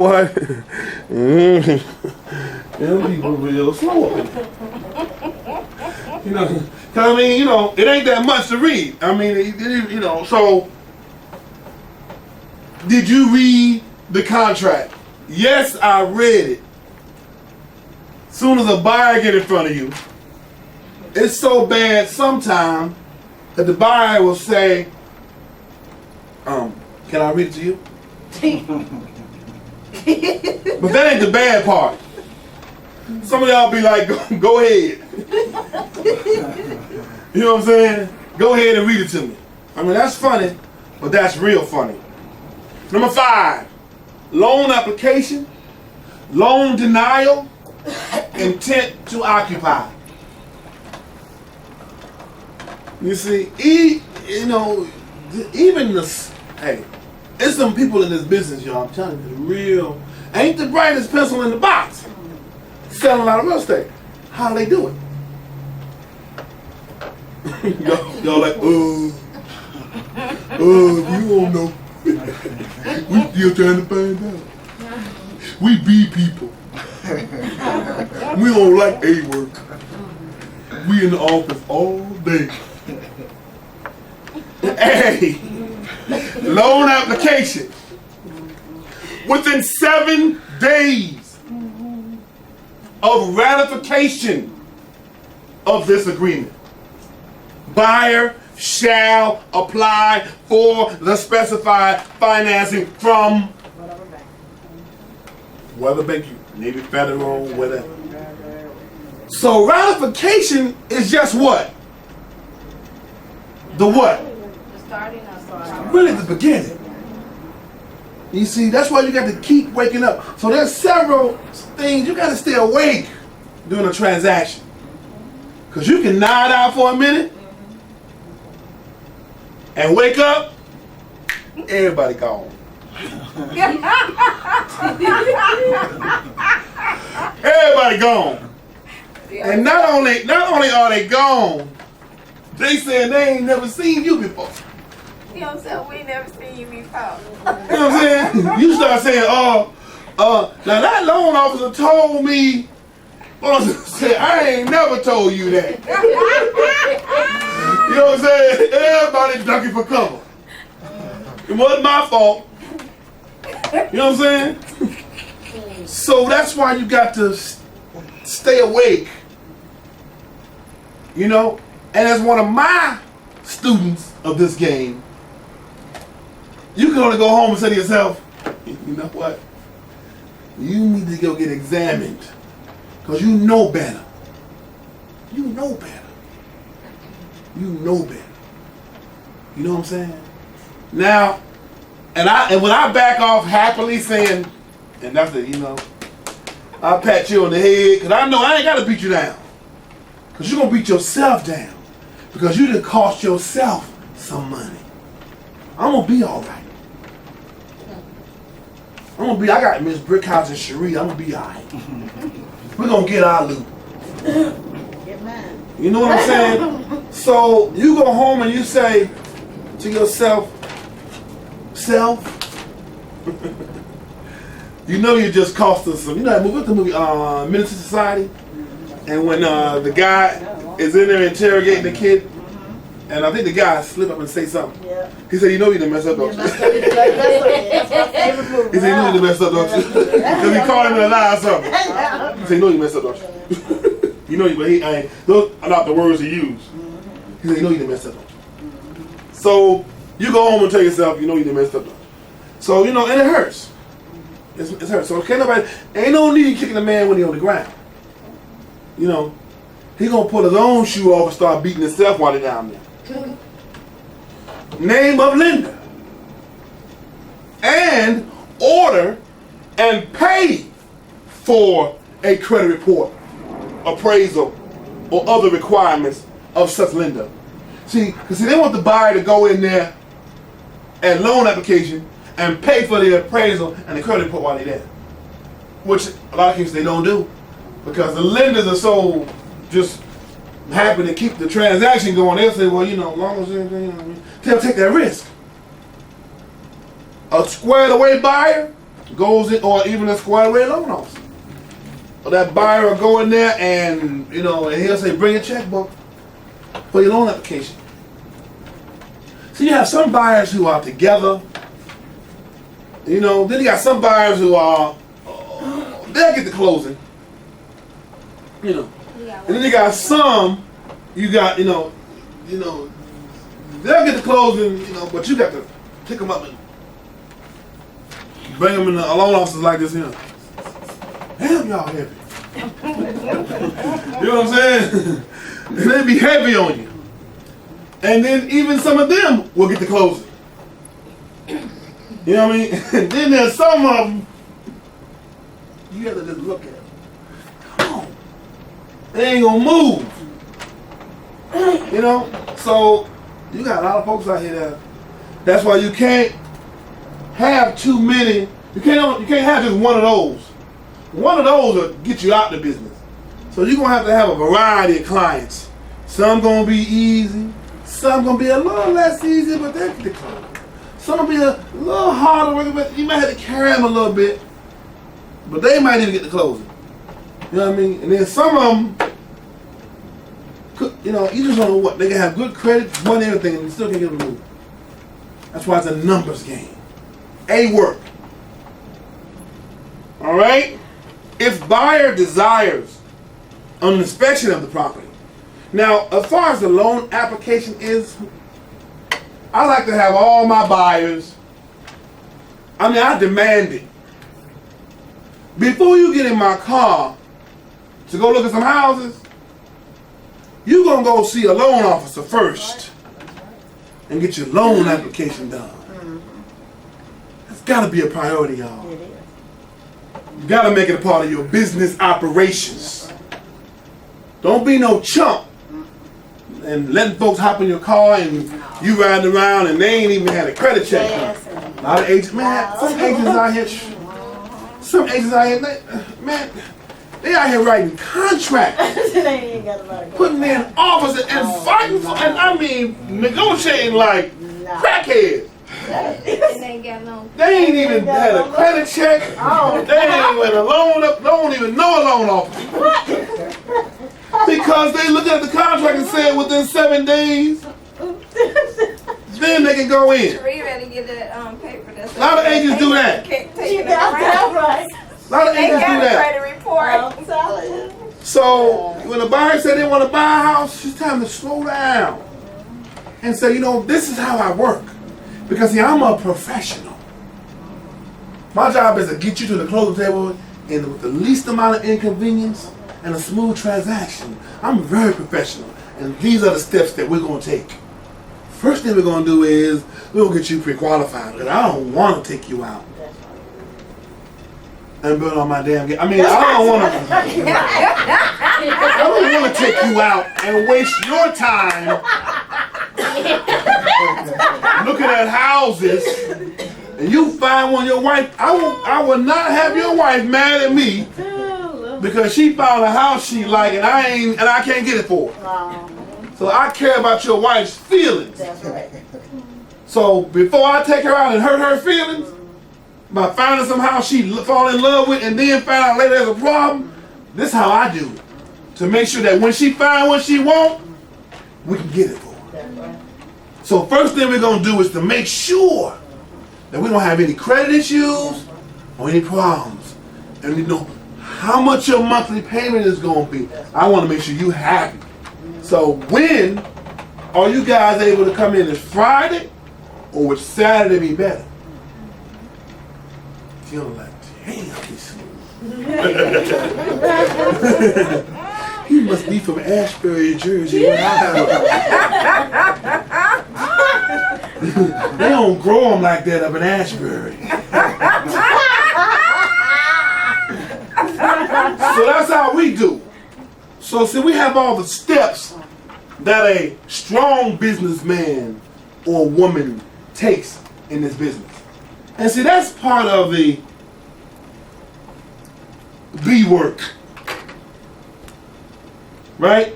What? Them people real slow up in there. You know, 'cause I mean, you know, it ain't that much to read. I mean, you know, so did you read the contract? Yes, I read it. Soon as a buyer get in front of you, it's so bad sometimes that the buyer will say, can I read it to you? But that ain't the bad part. Some of y'all be like, go ahead. You know what I'm saying? Go ahead and read it to me. I mean, that's funny, but that's real funny. Number 5, loan application, loan denial, intent to occupy. You see, you know, even this, hey, there's some people in this business, y'all, I'm telling you, real, ain't the brightest pencil in the box. Selling a lot of real estate. How do they do it? y'all like, you don't know. We still trying to find out. We be people. We don't like A work. We in the office all day. Hey, loan application. Within 7 days of ratification of this agreement, buyer shall apply for the specified financing from whatever bank you, Navy Federal, whatever. So ratification is just what? The what? Really the beginning. You see, that's why you got to keep waking up. So there's several things you got to stay awake during a transaction. Because you can nod out for a minute and wake up, everybody gone. Everybody gone. And not only are they gone, they saying they ain't never seen you before. You know what I'm saying? We never seen you before. You know what I'm saying? You start saying, now that loan officer told me, say, I ain't never told you that. You know what I'm saying? Everybody ducking for cover. It wasn't my fault. You know what I'm saying? So that's why you got to stay awake. You know? And as one of my students of this game, you can only go home and say to yourself, you know what? You need to go get examined. Because you know better. You know better. You know better. You know what I'm saying? Now, and when I back off happily saying, and that's it, you know, I'll pat you on the head, because I know I ain't got to beat you down. Because you're going to beat yourself down. Because you done cost yourself some money. I'm going to be all right. I got Miss Brickhouse and Cherie. I'm going to be all right. We're going to get our loot. You know what I'm saying? So you go home and you say to yourself, you know you just cost us some. You know that movie, what's the movie, Minister Society? And when the guy is in there interrogating the kid, and I think the guy slip up and say something. Yeah. He said, you know you done messed up, don't you? He said, you know you done messed up, don't you? Because he called him in a lie or something. He said, you know you messed up, don't you? You know you, but those are not the words he used. He said, you know you done messed up, don't you? So you go home and tell yourself, you know you done messed up, don't you? So, you know, and it hurts. It hurts. So ain't no need kicking a man when he's on the ground. You know, he gonna pull his own shoe off and start beating himself while he's down there. Name of lender. And order and pay for a credit report, appraisal, or other requirements of such lender. See, they want the buyer to go in there and loan application and pay for the appraisal and the credit report while they're there. Which a lot of cases they don't do. Because the lenders are so just happy to keep the transaction going. They'll say, well, you know, as long as they'll take that risk. A squared away buyer goes in, or even a square away loan officer. Or that buyer will go in there and, and he'll say, bring a checkbook for your loan application. So you have some buyers who are together. Then you got some buyers who are, they'll get the closing. And then you got some, they'll get the closing, but you got to pick them up and bring them in the loan offices like this, Damn, y'all heavy. You know what I'm saying? And they be heavy on you. And then even some of them will get the closing. You know what I mean? And then there's some of them, you have to just look at them. Come on. They ain't gonna move. So you got a lot of folks out here that's why you can't have too many. You can't have just one of those. One of those will get you out the business. So you're gonna have a variety of clients. Some gonna be easy, some gonna be a little less easy, but they get the close. Some will be a little harder, but you might have to carry them a little bit, but they might even get the closing. You know what I mean? And then some of them, you just don't know what. They can have good credit, money, everything, and you still can't get them to move. That's why it's a numbers game. A work. All right? If buyer desires an inspection of the property. Now, as far as the loan application is, I like to have all my buyers, I demand it. Before you get in my car to go look at some houses, you're going to go see a loan officer first and get your loan application done. That's got to be a priority, y'all. You got to make it a part of your business operations. Don't be no chump and letting folks hop in your car and you riding around and they ain't even had a credit check. A lot of agents, some agents out here, they out here writing contracts, putting in offers and fighting for, negotiating like crackheads. They ain't even had a credit check. They ain't even a loan up. Don't even know a loan officer. Because they look at the contract and say within 7 days, then they can go in. You ready to get that paper? A lot of agents do that. You got that right. A lot of agents do that. Credit report. So when a buyer said they want to buy a house, it's time to slow down and say, this is how I work. Because see, I'm a professional. My job is to get you to the closing table and with the least amount of inconvenience and a smooth transaction. I'm very professional. And these are the steps that we're going to take. First thing we're going to do is we're going to get you pre-qualified. Because I don't want to take you out and build on my damn game. I don't want to take you out and waste your time looking at houses, and you find one your wife. I will not have your wife mad at me because she found a house she like and I can't get it for her. So I care about your wife's feelings. That's right. So before I take her out and hurt her feelings by finding some house she fall in love with and then find out later there's a problem, this is how I do it. To make sure that when she find what she want, we can get it for her. That's right. So first thing we're going to do is to make sure that we don't have any credit issues or any problems. And we know how much your monthly payment is going to be. I want to make sure you're happy. So when are you guys able to come in? This Friday or would Saturday be better? You're like, damn, he must be from Ashbury, Jersey. They don't grow them like that up in Ashbury. So that's how we do. So see, we have all the steps that a strong businessman or woman takes in this business. And see, that's part of the B work. Right?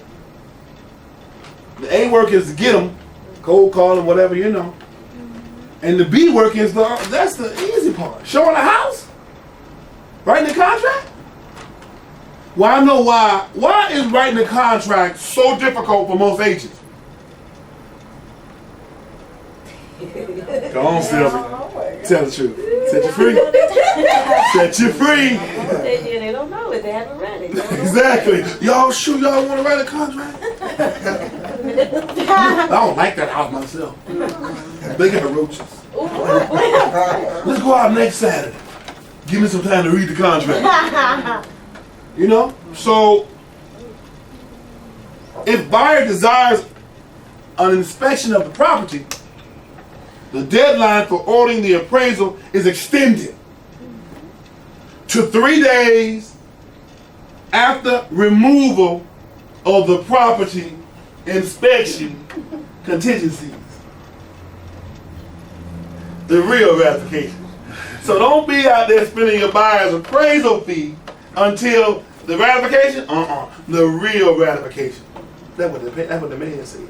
The A work is to get them, cold calling, whatever, And the B work is that's the easy part. Showing the house. Writing the contract? Well, I know why. Why is writing the contract so difficult for most agents? Go on, Sylvia. Tell the truth. Set you free. Set you free. They don't know it. They haven't read it. Exactly. Y'all sure y'all want to write a contract? I don't like that house myself. They got roaches. Let's go out next Saturday. Give me some time to read the contract. You know? So, if buyer desires an inspection of the property, the deadline for ordering the appraisal is extended to 3 days after removal of the property inspection contingencies. The real ratification. So don't be out there spending your buyer's appraisal fee until the ratification. The real ratification. That's what the man said.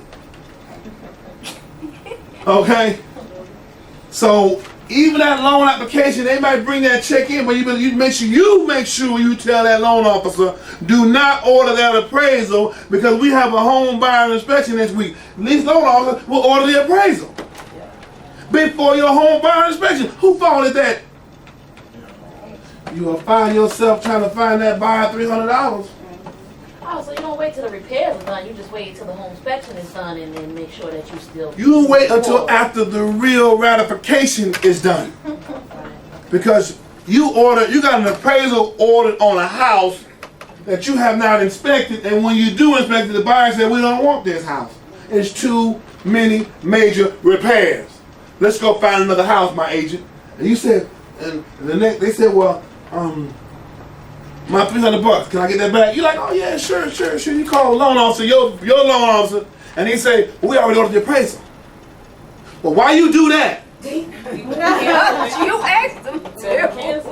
Okay. So even that loan application, they might bring that check in, but you make sure you tell that loan officer, do not order that appraisal because we have a home buyer inspection next week. These loan officers will order the appraisal before your home buyer inspection. Who fault is that? You will find yourself trying to find that buyer $300. Oh, so you don't wait till the repairs are done. You just wait till the home inspection is done and then make sure that you still... You wait until after the real ratification is done. Because you got an appraisal ordered on a house that you have not inspected, and when you do inspect it, the buyer said, we don't want this house. It's too many major repairs. Let's go find another house, my agent. And you said, and they said, well, my $300, can I get that back? You're like, oh yeah, sure. You call the loan officer, your loan officer, and he say, well, we already ordered the appraisal. Well, why you do that? You asked them to.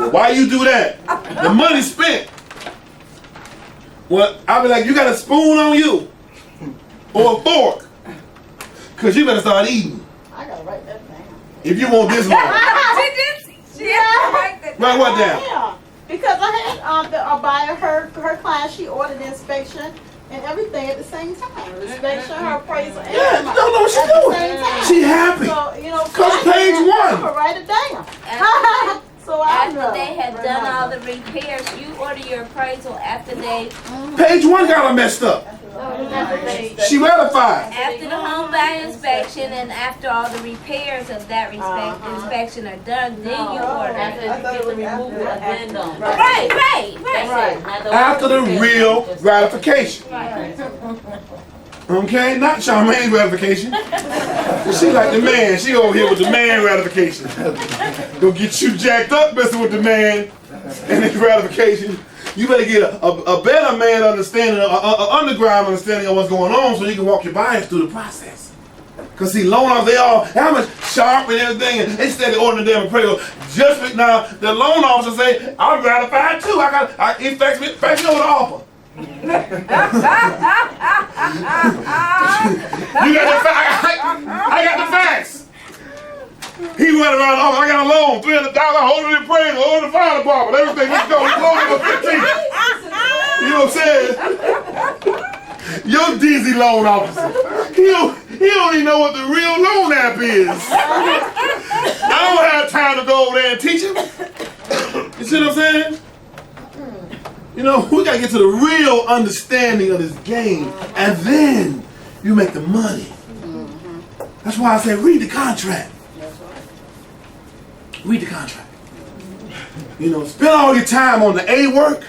Well, why you do that? The money spent. Well, I'll be like, you got a spoon on you or a fork, cause you better start eating. I gotta write that down. If you want this long. Write what down? Yeah, because I had a buyer, her client, she ordered the inspection and everything at the same time. The inspection, her appraisal, and Yeah, everything no, at she the doing. same time. She happy. So, you know, Cause so page I'm 1. gonna write it down. So I After know. they had done all the repairs, you order your appraisal after they, Page 1 got her messed up. She ratified. after the home buyer inspection and after all the repairs of that inspection are done, then you order. After you get the removal addendum. Right. After the real ratification. Okay, not Charmaine's ratification. She like the man. She over here with the man ratification. Gonna get you jacked up messing with the man and his ratification. You better get a better man understanding, an underground understanding of what's going on, so you can walk your buyers through the process. Cause see, loan officers, they all how much sharp and everything, and they steady ordering the damn appraisal. Just now, the loan officer say, I'm ratified too. He fax me over the offer. You got the fax. I got the facts. He went around the office. I got a loan, $300, holding the appraisal, holding the fire department, everything. Let's go. He's loaning for 15. You know what I'm saying? Your DZ loan officer. He don't even know what the real loan app is. I don't have time to go over there and teach him. You see what I'm saying? You know, we gotta get to the real understanding of this game, and then you make the money. That's why I say read the contract. Read the contract. You know, spend all your time on the A work,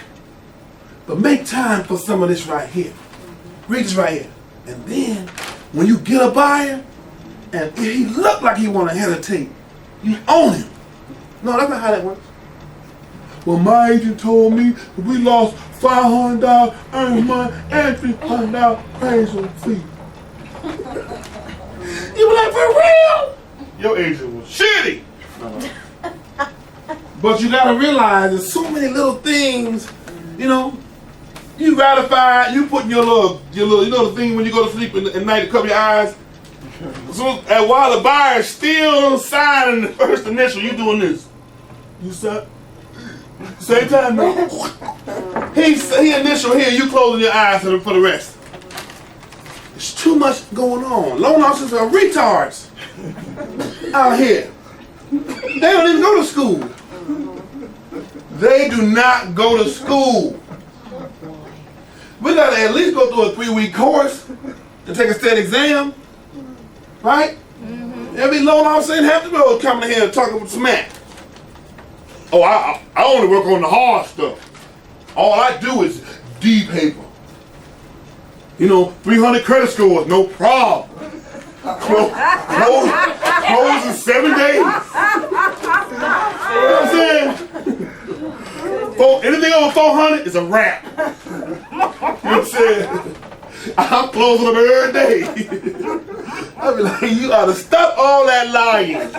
but make time for some of this right here. Read this right here. And then, when you get a buyer, and if he look like he want to hesitate, you own him. No, that's not how that works. Well, my agent told me that we lost $500 earned money and $300 appraisal fee. You were like, for real? Your agent was shitty. But you gotta realize there's so many little things, you know. You ratified, you putting your little, you know the thing when you go to sleep at night to cover your eyes. So, and while the buyer is still signing the first initial, you doing this. You suck. Same time, no. He initial here, you closing your eyes for the rest. There's too much going on. Loan officers are retards out here. They don't even go to school. They do not go to school. We gotta at least go through a 3-week course and take a state exam, right? Every loan officer ain't have to go coming in here and talking with smack. Oh, I only work on the hard stuff. All I do is D paper. 300 credit scores, no problem. Close in 7 days. You know what I'm saying? Anything over 400 is a wrap. You know what I'm saying? I'm closing them every day. I be like, you ought to stop all that lying.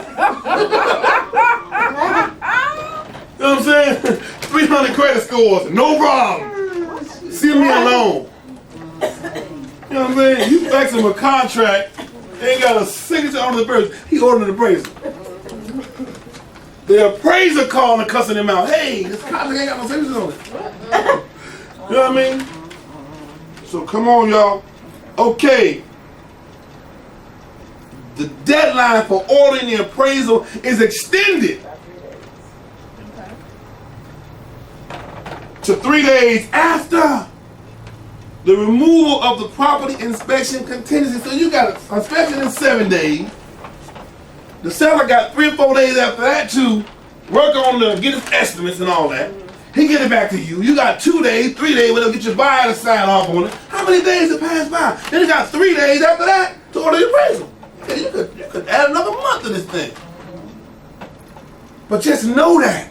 You know what I'm saying? 300 credit scores, no problem. See me alone. You know what I'm saying? You fax him a contract, ain't got a signature on the appraiser. He ordered an appraiser. The appraiser calling and cussing him out. Hey, this contract ain't got no signature on it. You know what I mean? So come on, y'all. Okay. The deadline for ordering the appraisal is extended to 3 days after the removal of the property inspection contingency. So you got an inspection in 7 days. The seller got 3 or 4 days after that to work on get his estimates and all that. He get it back to you. You got 2 days, 3 days, whatever, get your buyer to sign off on it. How many days have passed by? Then you got 3 days after that to order the appraisal. Yeah, you could add another month to this thing. But just know that.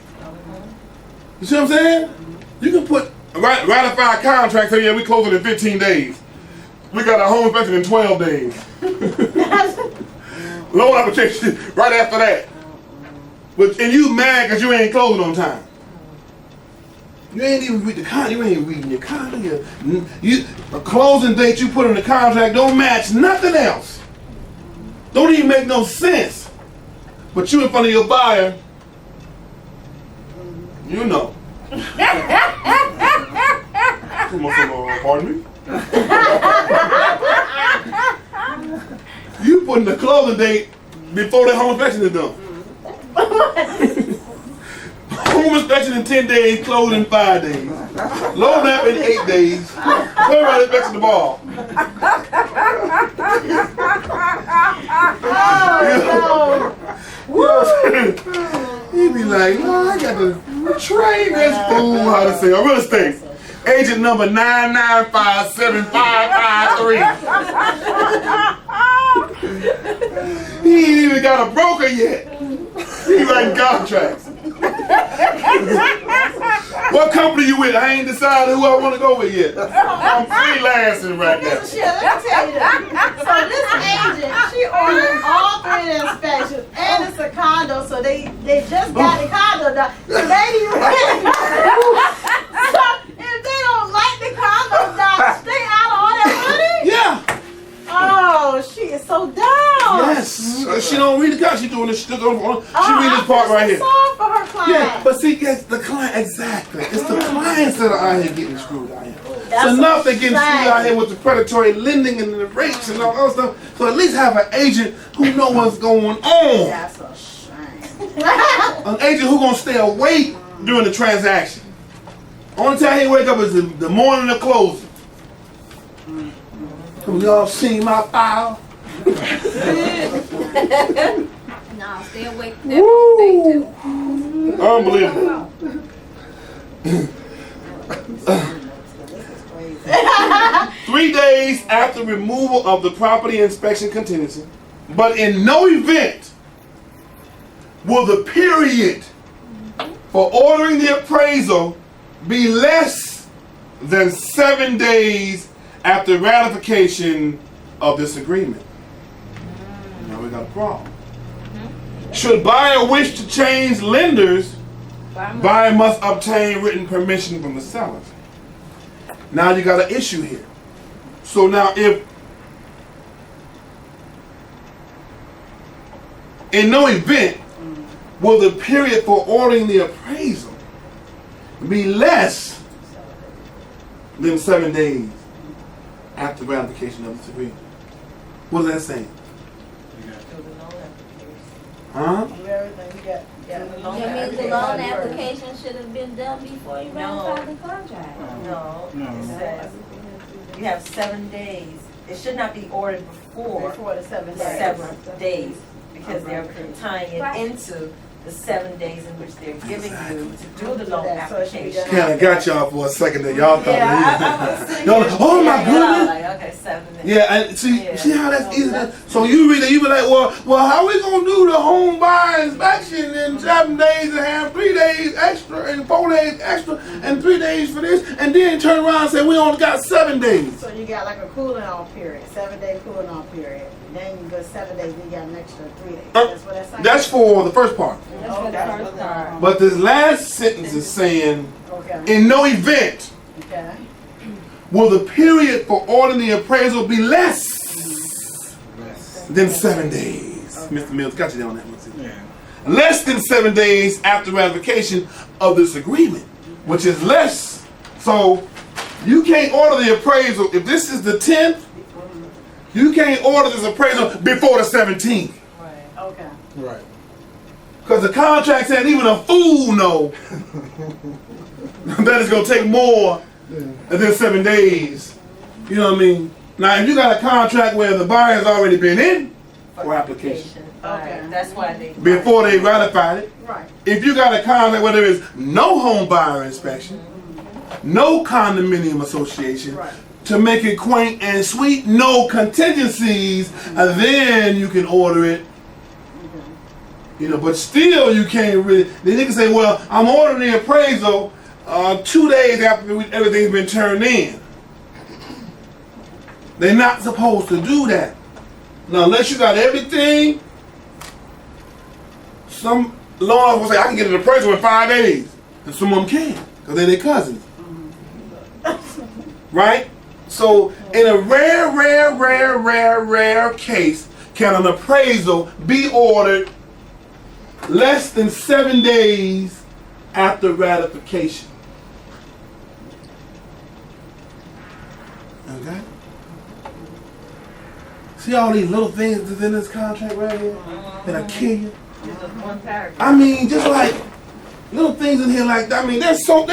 You see what I'm saying? You can put ratify a contract, say, yeah, we close it in 15 days. We got our home inspection in 12 days. Loan application right after that. And you mad because you ain't closing on time. You ain't even read the contract. You ain't reading your contract. A closing date you put in the contract don't match nothing else. Don't even make no sense. But you in front of your buyer, you know. Pardon me? You putting the closing date before the home inspection is done. Home inspection in 10 days, closing in 5 days. Loan app in 8 days. Everybody inspection the ball. He be like, oh, I got to train this fool how to say a real estate. Agent number 9957553. He ain't even got a broker yet. He writing contracts. What company you with? I ain't decided who I want to go with yet. I'm freelancing right now. Let me tell you this. So this agent, she ordered all 3 of the inspections, and it's a condo, so they just got the condo done. The lady ready. So if they don't like the condo done, stay out of all that money? Yeah. Oh, she is so dumb. Yes. She don't read the contract. She doing this. She read this part right here. For her client. Yeah, but see, yes, the client, exactly. It's the clients that are out here getting screwed out here. That's It's enough they getting shame. screwed out here with the predatory lending and the rates and all that stuff. So at least have an agent who know what's going on. That's a shame. An agent who gonna stay awake during the transaction. Only time he wake up is the morning of closing. Have y'all seen my file? No, stay awake that whole day too. Unbelievable. 3 days after removal of the property inspection contingency, but in no event will the period for ordering the appraisal be less than 7 days after ratification of this agreement. Now we got a problem. Should buyer wish to change lenders, buyer must obtain written permission from the sellers. Now you got an issue here. So now if in no event will the period for ordering the appraisal be less than 7 days after ratification of this agreement? What is that saying? Huh? Do everything you got. That means the loan application should have been done before you ratified the contract. No, it says you have 7 days. It should not be ordered before Before the 7 days. 7 days because they're tying it Right. into the 7 days in which they're giving you to do the loan That, so it should be application. done. Kind of got y'all for a second there. Y'all thought Yeah, I was that. thinking. Y'all like, oh my goodness. Like, okay, 7 days. Yeah, and see, Yeah. see how that's easy. So you read it, you be like, well, how we gonna do the home buyer inspection in 7 days and have 3 days extra and 4 days extra and 3 days for this, and then turn around and say we only got 7 days. So you got like a cooling off period, 7-day cooling off period. Then you go 7 days, then you got an extra 3 days. That's what that's saying. That's for the first part. That's for the first part. But this last sentence is saying, Okay. in no event Okay. will the period for ordering the appraisal be less than 7 days. Mr. Mills got you down on that one too. Less than 7 days after ratification of this agreement, which is less. So you can't order the appraisal if this is the 10th. You can't order this appraisal before the 17th. Okay. Right. Because the contract said even a fool know that it's going to take more than 7 days. You know what I mean? Now, if you got a contract where the buyer's already been in for application Right. Okay. That's why they. before they ratified it, Right. if you got a contract where there is no home buyer inspection, no condominium association, Right. to make it quaint and sweet, no contingencies, and then you can order it. You know, but still you can't really. The niggas say, well, I'm ordering the appraisal 2 days after everything's been turned in. They're not supposed to do that. Now, unless you got everything, some law will say, I can get an appraisal in 5 days. And some of them can't, because they're their cousins. Right? So, in a rare case, can an appraisal be ordered less than 7 days after ratification? Okay? See all these little things that's in this contract right here that'll kill you? Just one paragraph. I mean, just like little things in here like that. I mean, there's so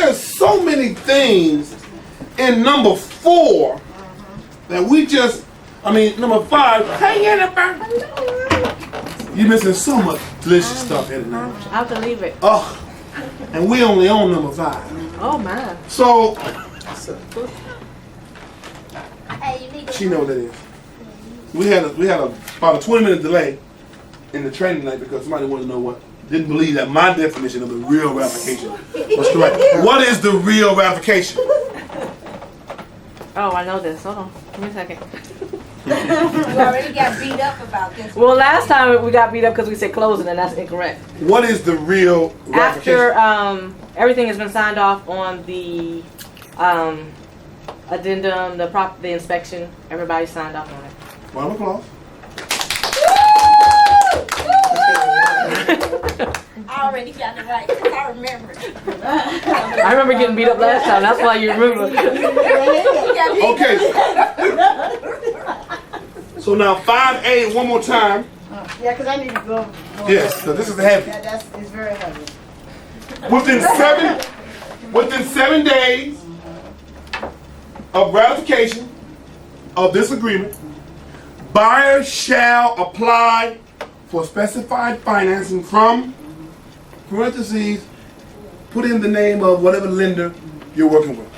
many things in number 4 that we just, I mean, number 5. Hey, Jennifer. You're missing so much delicious stuff here tonight. I believe it. Oh, and we only on number 5. Oh my. So Hey, you need to. she know what that is. We had about a 20-minute delay in the training night because somebody wanted to know didn't believe that my definition of the real ratification was correct. What is the real ratification? Oh, I know this. Hold on. Give me a second. You already got beat up about this. Well, last time we got beat up because we said closing, and that's incorrect. What is the real ratification? After everything has been signed off on the addendum, the inspection, everybody signed off on it. Round of applause. I already got it right. I remember. I remember getting beat up last time. That's why you remember. Okay. So now 5A one more time. Yeah, because I need to go. Yes, so this is heavy. Yeah, it's very heavy. Within 7 days of ratification of this agreement, buyers shall apply for specified financing from parentheses, put in the name of whatever lender you're working with,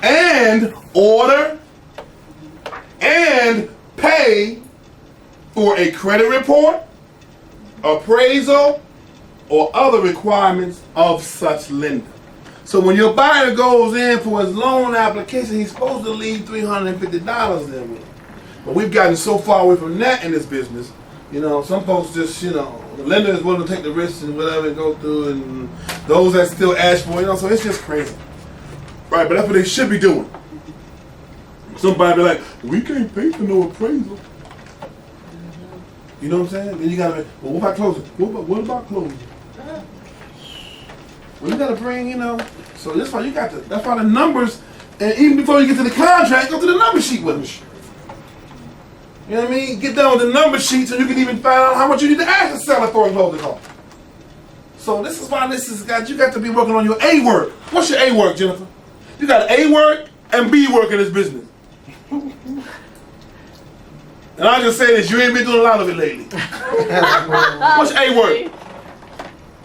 and order and pay for a credit report, appraisal, or other requirements of such lender. So when your buyer goes in for his loan application, he's supposed to leave $350 there with him. But we've gotten so far away from that in this business. You know, some folks just, you know, the lender is willing to take the risks and whatever and go through, and those that still ask for it, you know, so it's just crazy. Right, but that's what they should be doing. Somebody be like, we can't pay for no appraisal. You know what I'm saying? Then you gotta, well, what about closing? What about closing? Well, you gotta bring, you know, so that's why that's why the numbers, and even before you get to the contract, go to the number sheet with them. You know what I mean? Get down with the number sheet so you can even find out how much you need to ask the seller for a closing cost. So this is why you got to be working on your A work. What's your A work, Jennifer? You got A work and B work in this business. And I just say this, you ain't been doing a lot of it lately. What's A work?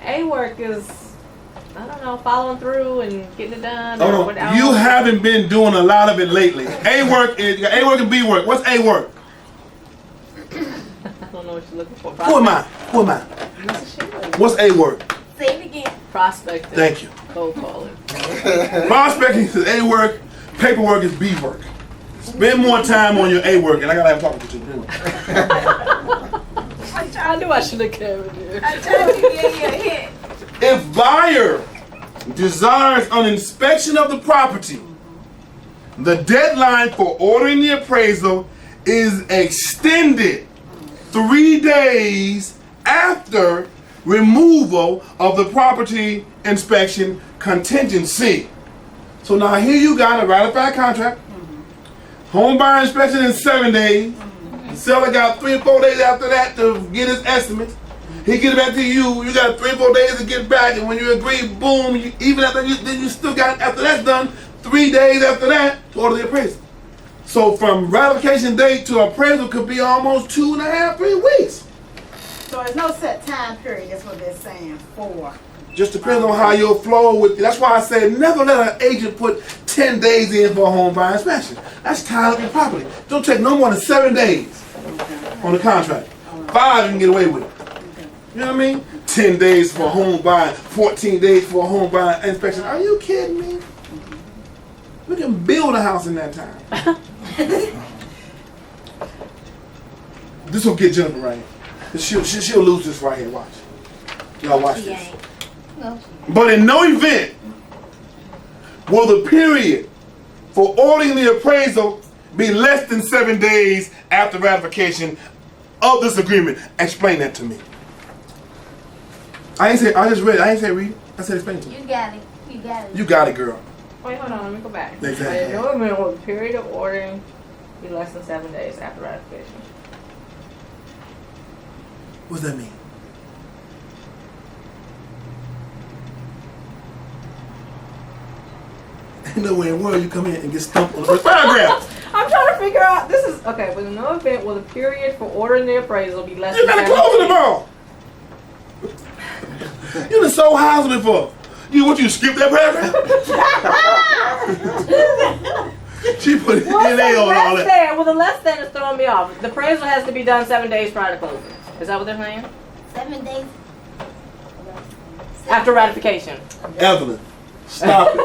A work is, I don't know, following through and getting it done. Oh, no, you haven't been doing a lot of it lately. A work is, you got A work and B work. What's A work? I don't know what you're looking for. Who am I? What's A work? Say it again. Prospecting. Thank you. Cold calling. Prospecting is A work, paperwork is B work. Spend more time on your A work, and I gotta have a talk with you too. I knew I should have carried it. I told you, give you a hint. If buyer desires an inspection of the property, the deadline for ordering the appraisal is extended 3 days after removal of the property inspection contingency. So now here you got a ratified contract. Home buyer inspection in 7 days. The seller got 3 or 4 days after that to get his estimates. He get it back to you. You got 3 or 4 days to get it back, and when you agree, boom. Even after then you still got, after that's done, 3 days after that to order the appraisal. So from ratification date to appraisal could be almost 2.5, 3 weeks. So there's no set time period, that's what they're saying, for. Just depends on how you'll flow with it. That's why I said never let an agent put 10 days in for a home buyer inspection. That's tying up your property. Don't take no more than 7 days on the contract. 5 you can get away with it. You know what I mean? 10 days for a home buyer, 14 days for a home buyer inspection. Are you kidding me? We can build a house in that time. This will get Jennifer right here. She'll lose this right here. Watch. Y'all watch She this. ain't. No. But in no event will the period for ordering the appraisal be less than 7 days after ratification of this agreement. Explain that to me. I just read it. I ain't say read. I said explain it to me. You got it. You got it. You got it, girl. Wait, hold on, let me go back. Exactly. No agreement will the period of ordering be less than 7 days after ratification. What does that mean? Ain't no way in the world you come in and get stumped on the first paragraph. I'm trying to figure out, this is, okay, with no event will the period for ordering the appraisal be less You than gotta 7 close days. the ball. You done sold houses before. You skip that paragraph? She put it in What's there on all less that. than? Well, the less than is throwing me off. The appraisal has to be done 7 days prior to closing. Is that what they're saying? 7 days. After ratification. Evelyn, stop it.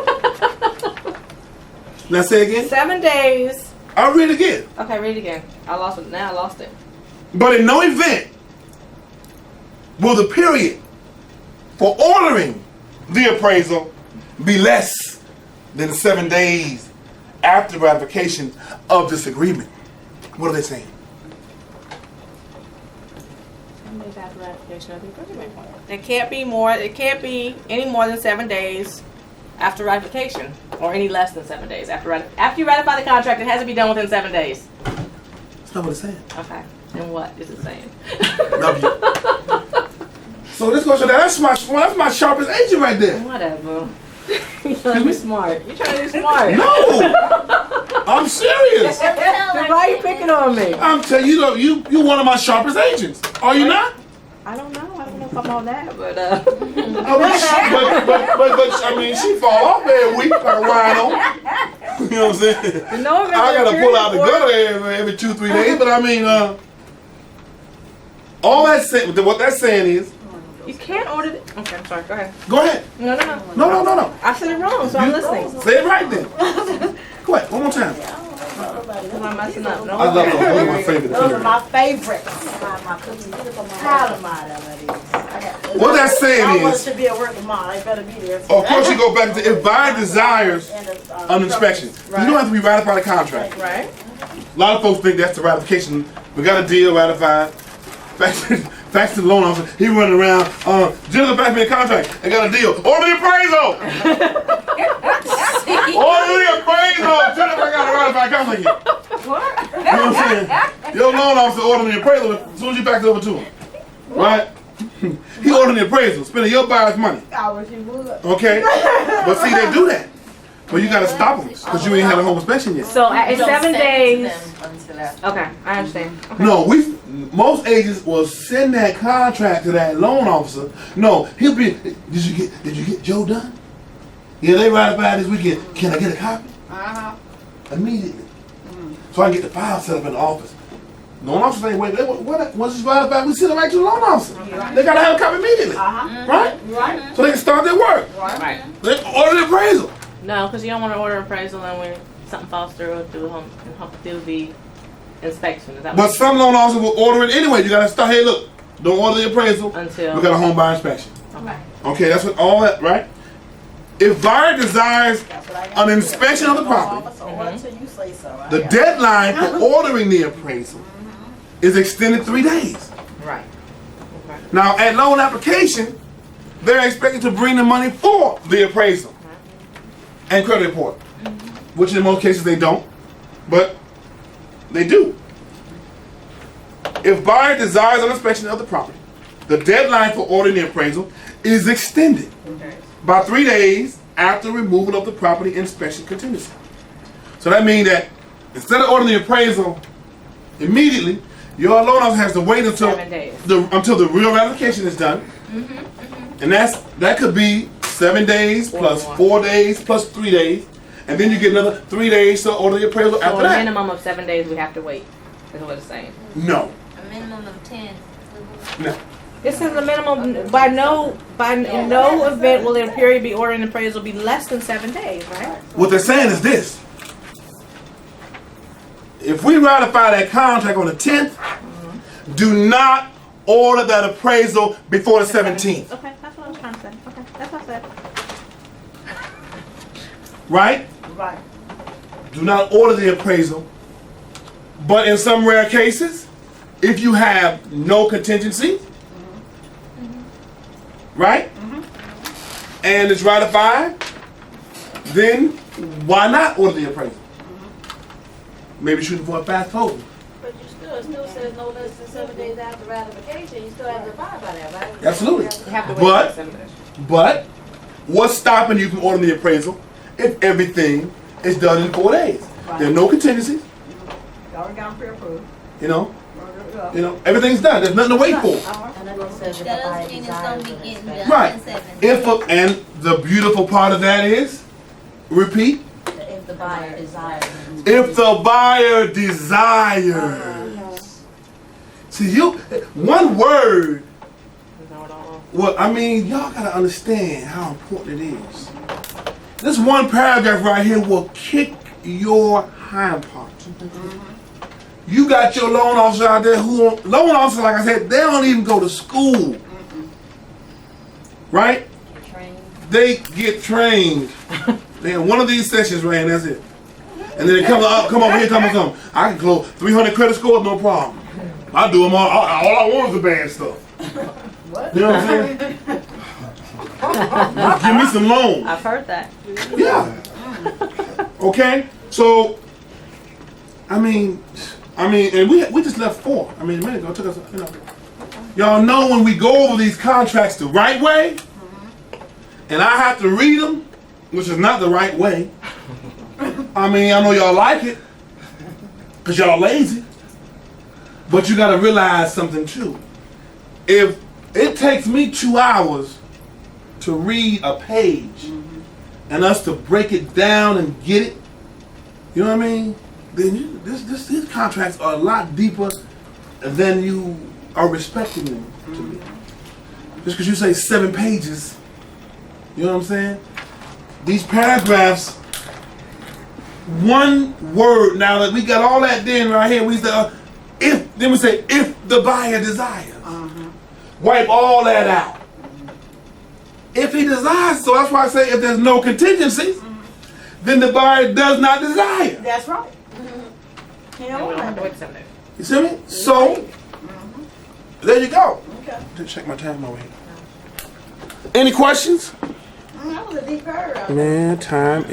Now say again. 7 days. I'll read it again. Okay, read it again. I lost it. Now I lost it. But in no event will the period for ordering the appraisal be less than 7 days after ratification of this agreement. What are they saying? 7 days after ratification of the agreement. It can't be more. It can't be any more than 7 days after ratification, or any less than 7 days after after you ratify the contract. It has to be done within 7 days. That's not what it's saying. Okay. And what is it saying? Love you. So this goes to that's my sharpest agent right there. Whatever. You're trying to be smart. You're trying to be smart. No, I'm serious. Then why are you picking on me? I'm telling you, you're one of my sharpest agents. Are you not? I don't know. I don't know if I'm on that, but I mean, she fall off every week like a rhino. You know what I'm saying? No, I gotta pull out the gutter every 2-3 days, but I mean, all that's saying, what that's saying is, you can't order it. Okay, I'm sorry. Go ahead. go ahead. No. No. I said it wrong, so I'm listening. Say it right then. Go ahead, one more time. Am I messing up? No. I love those. Those are my favorite. Those are my favorites. My cookies. Proud of mine, What that's saying I want is, to be a work of mine. They better be there. of course you go back to, if buyer desires an inspection, you don't have to be ratified a contract. Right. A lot of folks think that's the ratification. We got a deal ratified. fax to the loan officer. He running around. Jennifer passed me a contract. I got a deal. Order the appraisal. Order the appraisal. Jennifer, I got to ratify a contract here. What? You know what I'm saying? Your loan officer ordering the appraisal as soon as you fax it over to him. Right? He ordering the appraisal, spending your buyer's money. I wish you would. Okay? But see, they do that. But you got to stop them because you ain't had a home inspection yet. So in Don't 7 send it to days. them until after. Okay, I understand. Okay. No, most agents will send that contract to that loan officer. No, he'll be. Did you get Joe done? Yeah, they ratified this weekend. Can I get a copy? Immediately. So I can get the file set up in the office. Loan officer ain't wait. Once it's ratified, we send it right to the loan officer. They gotta have a copy immediately, right? Right. So they can start their work. Right. They order the appraisal. No, because you don't want to order appraisal and when something falls through the inspection. Is that But what some loan officer will order it anyway. You gotta start. Hey, look, don't order the appraisal. Until. We got a home buyer inspection. Okay. Okay, that's what all that, right? If buyer desires That's what I got an to do. inspection of the property, Officer, order till you say so. I the got deadline for ordering the appraisal is extended 3 days. Right. Okay. Now, at loan application, they're expected to bring the money for the appraisal and credit report, which in most cases they don't, but they do. If buyer desires an inspection of the property, the deadline for ordering the appraisal is extended by 3 days after removal of the property inspection contingency. So that means that instead of ordering the appraisal immediately, your loan officer has to wait until 7 days. until the real ratification is done, and that could be 7 days plus more. 4 days plus 3 days, and then you get another 3 days to order the appraisal So after a that. minimum of 7 days we have to wait. Is what it's saying. No, A minimum of 10. no. This is the minimum. By no event will the period be ordering appraisal be less than 7 days, right? What they're saying is this: if we ratify that contract on the 10th, do not order that appraisal before the 17th. Okay, that's what I was trying to say. Okay, that's what I said. Right? Right. Do not order the appraisal. But in some rare cases, if you have no contingency, right? And it's ratified, then why not order the appraisal? Maybe shooting for a fast closing. But you still says no less than 7 days after ratification, you still have to abide by that, right? Absolutely. You have to wait But- for 7 days. But what's stopping you from ordering the appraisal if everything is done in 4 days? There are no contingencies, You already got them pre-approved. you know, everything's done. There's nothing to wait for. And then it says if the buyer Does mean it's gonna desires be an getting inspection. done Right. in 7 If days. and the beautiful part of that is, repeat, If the buyer desires an if the buyer desires. See, one word, No, no. well, I mean, y'all gotta understand how important it is. This one paragraph right here will kick your hind part. You got your loan officer out there loan officer, like I said, they don't even go to school. Right? trained. They get trained. They have one of these sessions right, and that's it. And then they come over here, come. I can close 300 credit scores, no problem. I do them all. All I want is the bad stuff. You know what I'm saying? Just give me some loans. I've heard that. Yeah. Okay. So, I mean, and we just left 4. I mean, a minute ago, it took us, Y'all know when we go over these contracts the right way, and I have to read them, which is not the right way. I mean, I know y'all like it, because y'all lazy. But you got to realize something too. If it takes me 2 hours to read a page, and us to break it down and get it, you know what I mean? Then these contracts are a lot deeper than you are respecting them to be. Just because you say 7 pages, you know what I'm saying? These paragraphs, one word. Now that we got all that then right here, we say then we say if the buyer desires. Wipe all that out. If he desires, so that's why I say if there's no contingency, then the buyer does not desire. That's right. And we don't have to wait 7 days. You see me? So, There you go. Okay. Just check my time over here. Any questions? That was a deep curve. Man, time is.